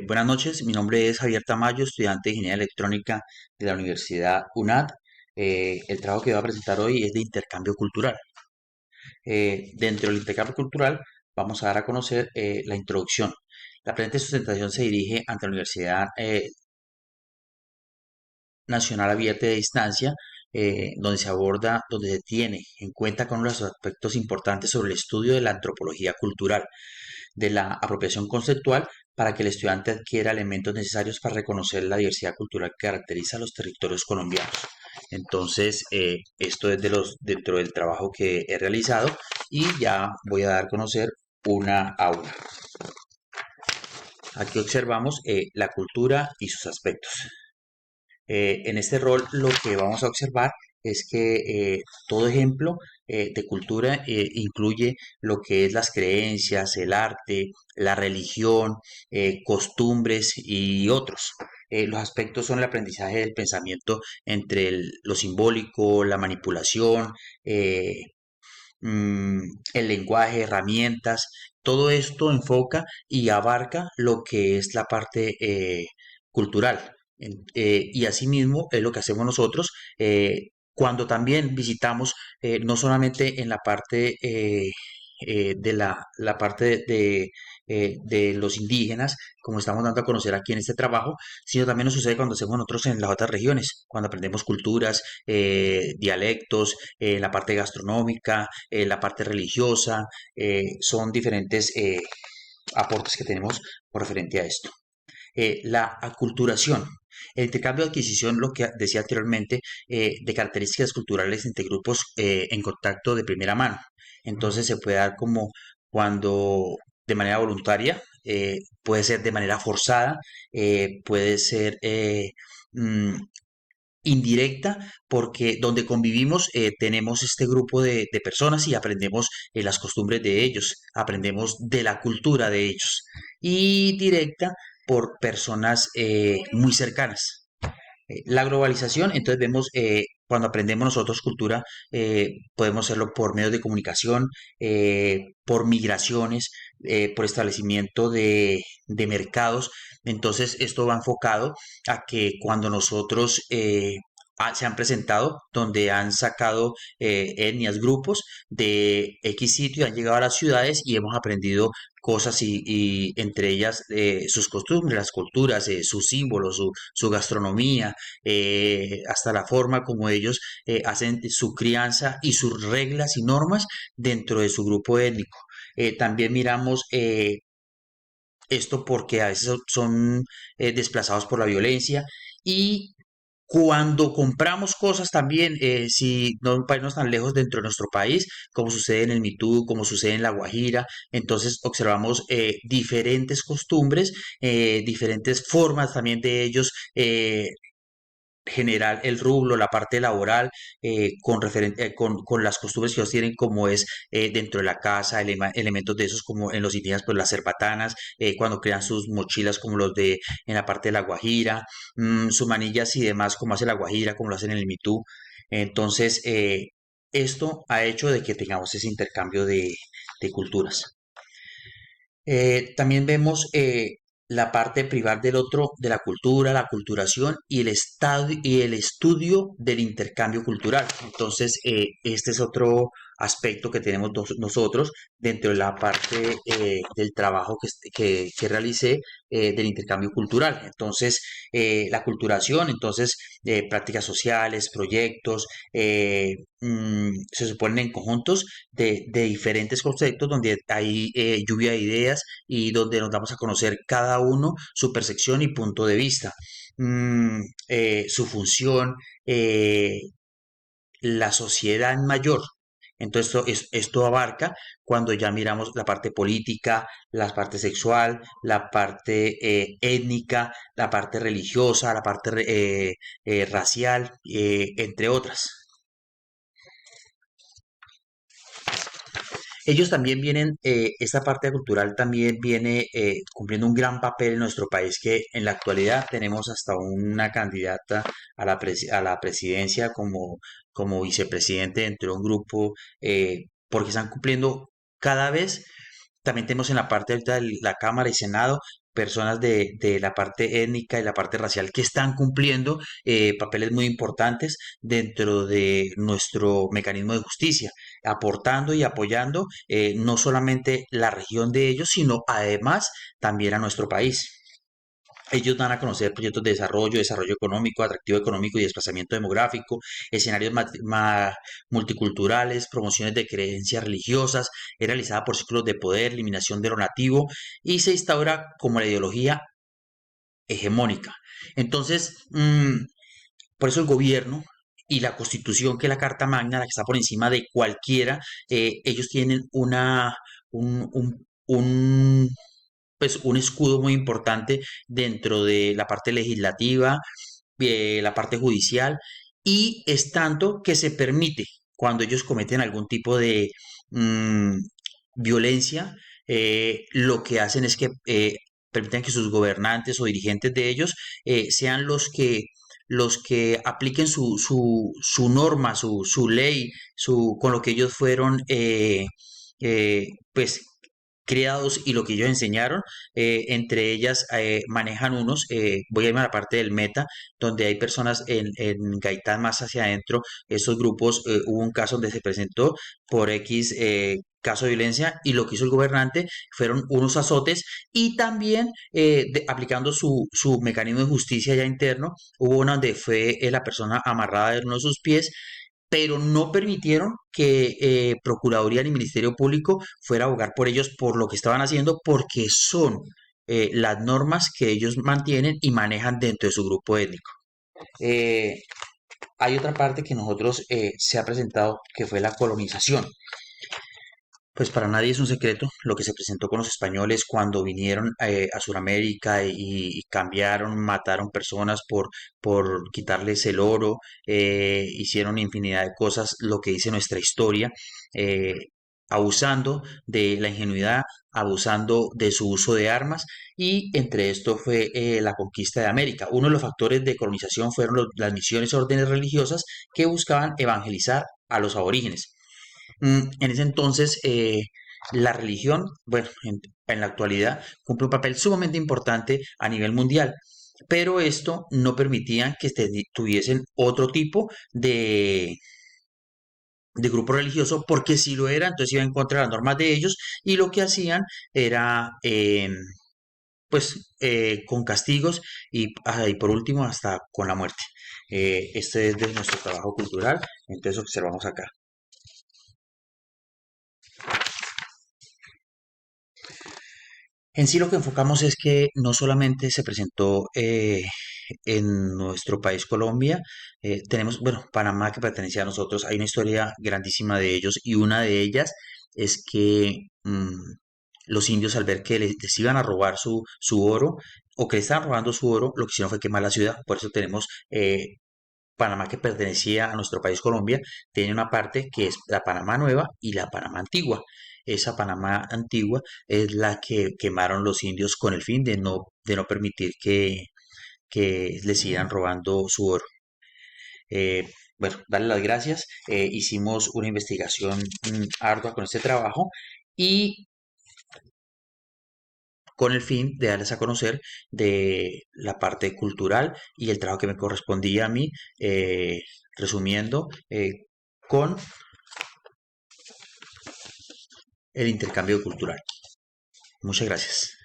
Buenas noches, mi nombre es Javier Tamayo, estudiante de Ingeniería Electrónica de la Universidad UNAD. El trabajo que voy a presentar hoy es de intercambio cultural. Dentro del intercambio cultural vamos a dar a conocer la introducción. La presente sustentación se dirige ante la Universidad Nacional Abierta de Distancia, donde se tiene en cuenta con los aspectos importantes sobre el estudio de la antropología cultural, de la apropiación conceptual, para que el estudiante adquiera elementos necesarios para reconocer la diversidad cultural que caracteriza a los territorios colombianos. Entonces, esto es dentro del trabajo que he realizado y ya voy a dar a conocer una aula. Aquí observamos la cultura y sus aspectos. En este rol lo que vamos a observar es que todo ejemplo de cultura incluye lo que es las creencias, el arte, la religión, costumbres y otros. Los aspectos son el aprendizaje del pensamiento entre lo simbólico, la manipulación, eh, mm, el lenguaje, herramientas. Todo esto enfoca y abarca lo que es la parte cultural. Y asimismo es lo que hacemos nosotros cuando también visitamos, no solamente en la parte de la parte de los indígenas, como estamos dando a conocer aquí en este trabajo, sino también nos sucede cuando hacemos nosotros en las otras regiones, cuando aprendemos culturas, dialectos, la parte gastronómica, la parte religiosa, son diferentes aportes que tenemos por referente a esto. La aculturación. El intercambio de adquisición, lo que decía anteriormente, de características culturales entre grupos en contacto de primera mano. Entonces se puede dar como cuando de manera voluntaria, puede ser de manera forzada, puede ser mm, indirecta, porque donde convivimos tenemos este grupo de personas y aprendemos las costumbres de ellos, aprendemos de la cultura de ellos. Y directa por personas muy cercanas. La globalización, entonces vemos, cuando aprendemos nosotros cultura, podemos hacerlo por medios de comunicación, por migraciones, por establecimiento de mercados. Entonces, esto va enfocado a que cuando nosotros se han presentado, donde han sacado etnias, grupos de X sitio, han llegado a las ciudades y hemos aprendido cosas y entre ellas sus costumbres, las culturas, sus símbolos, su gastronomía, hasta la forma como ellos hacen su crianza y sus reglas y normas dentro de su grupo étnico. También miramos esto porque a veces son desplazados por la violencia y cuando compramos cosas también, si no para irnos tan lejos dentro de nuestro país, como sucede en el Mitú, como sucede en La Guajira, entonces observamos diferentes costumbres, diferentes formas también de ellos generar el rublo, la parte laboral, con las costumbres que ellos tienen, como es dentro de la casa, elementos de esos como en los indígenas, pues las cerbatanas, cuando crean sus mochilas como los de en la parte de la Guajira, sus manillas y demás, como hace la Guajira, como lo hacen en el Mitú. Entonces, esto ha hecho de que tengamos ese intercambio de culturas. También vemos la parte privada del otro, de la cultura, la culturación y el estudio del intercambio cultural. Entonces, este es otro aspecto que tenemos nosotros dentro de la parte del trabajo que realicé del intercambio cultural. Entonces, la culturación, entonces, prácticas sociales, proyectos, se suponen en conjuntos de diferentes conceptos donde hay lluvia de ideas y donde nos damos a conocer cada uno su percepción y punto de vista, su función, la sociedad en mayor. Entonces esto abarca cuando ya miramos la parte política, la parte sexual, la parte étnica, la parte religiosa, la parte racial, entre otras. Ellos también vienen, esta parte cultural también viene cumpliendo un gran papel en nuestro país, que en la actualidad tenemos hasta una candidata a la presidencia como vicepresidente dentro de un grupo, porque están cumpliendo cada vez. También tenemos en la parte alta de la Cámara y Senado personas de la parte étnica y la parte racial que están cumpliendo papeles muy importantes dentro de nuestro mecanismo de justicia, aportando y apoyando no solamente la región de ellos, sino además también a nuestro país. Ellos dan a conocer proyectos de desarrollo, desarrollo económico, atractivo económico y desplazamiento demográfico, escenarios multiculturales, promociones de creencias religiosas, es realizada por ciclos de poder, eliminación de lo nativo y se instaura como la ideología hegemónica. Entonces, por eso el gobierno y la constitución, que es la Carta Magna, la que está por encima de cualquiera, ellos tienen un pues un escudo muy importante dentro de la parte legislativa, la parte judicial, y es tanto que se permite cuando ellos cometen algún tipo de mm, violencia, lo que hacen es que permitan que sus gobernantes o dirigentes de ellos sean los que apliquen su norma, su ley, con lo que ellos fueron pues criados y lo que ellos enseñaron. Entre ellas manejan unos, voy a irme a la parte del meta, donde hay personas en Gaitán más hacia adentro. Esos grupos, hubo un caso donde se presentó por X caso de violencia y lo que hizo el gobernante fueron unos azotes y también aplicando su mecanismo de justicia ya interno. Hubo una donde fue la persona amarrada de uno de sus pies, pero no permitieron que Procuraduría ni Ministerio Público fuera a abogar por ellos por lo que estaban haciendo, porque son las normas que ellos mantienen y manejan dentro de su grupo étnico. Eh, Hay otra parte que nosotros se ha presentado, que fue la colonización. Pues para nadie es un secreto lo que se presentó con los españoles cuando vinieron a Sudamérica y cambiaron, mataron personas por quitarles el oro, hicieron infinidad de cosas, lo que dice nuestra historia, eh, abusando de la ingenuidad, abusando de su uso de armas, y entre esto fue la conquista de América. Uno de los factores de colonización fueron las misiones órdenes religiosas que buscaban evangelizar a los aborígenes. En ese entonces, la religión, bueno, en la actualidad cumple un papel sumamente importante a nivel mundial, pero esto no permitía que tuviesen otro tipo de grupo religioso, porque si lo era, entonces iba en contra de las normas de ellos y lo que hacían era, pues, con castigos y por último hasta con la muerte. Este es de nuestro trabajo cultural, entonces observamos acá. En sí lo que enfocamos es que no solamente se presentó en nuestro país Colombia, tenemos, bueno, Panamá que pertenecía a nosotros, hay una historia grandísima de ellos y una de ellas es que los indios al ver que les iban a robar su oro o que le estaban robando su oro, lo que hicieron fue quemar la ciudad. Por eso tenemos Panamá que pertenecía a nuestro país Colombia, tiene una parte que es la Panamá Nueva y la Panamá Antigua. Esa Panamá Antigua es la que quemaron los indios con el fin de no permitir que les sigan robando su oro. Eh, bueno, darle las gracias. Hicimos una investigación ardua con este trabajo y con el fin de darles a conocer de la parte cultural y el trabajo que me correspondía a mí, resumiendo, con el intercambio cultural. Muchas gracias.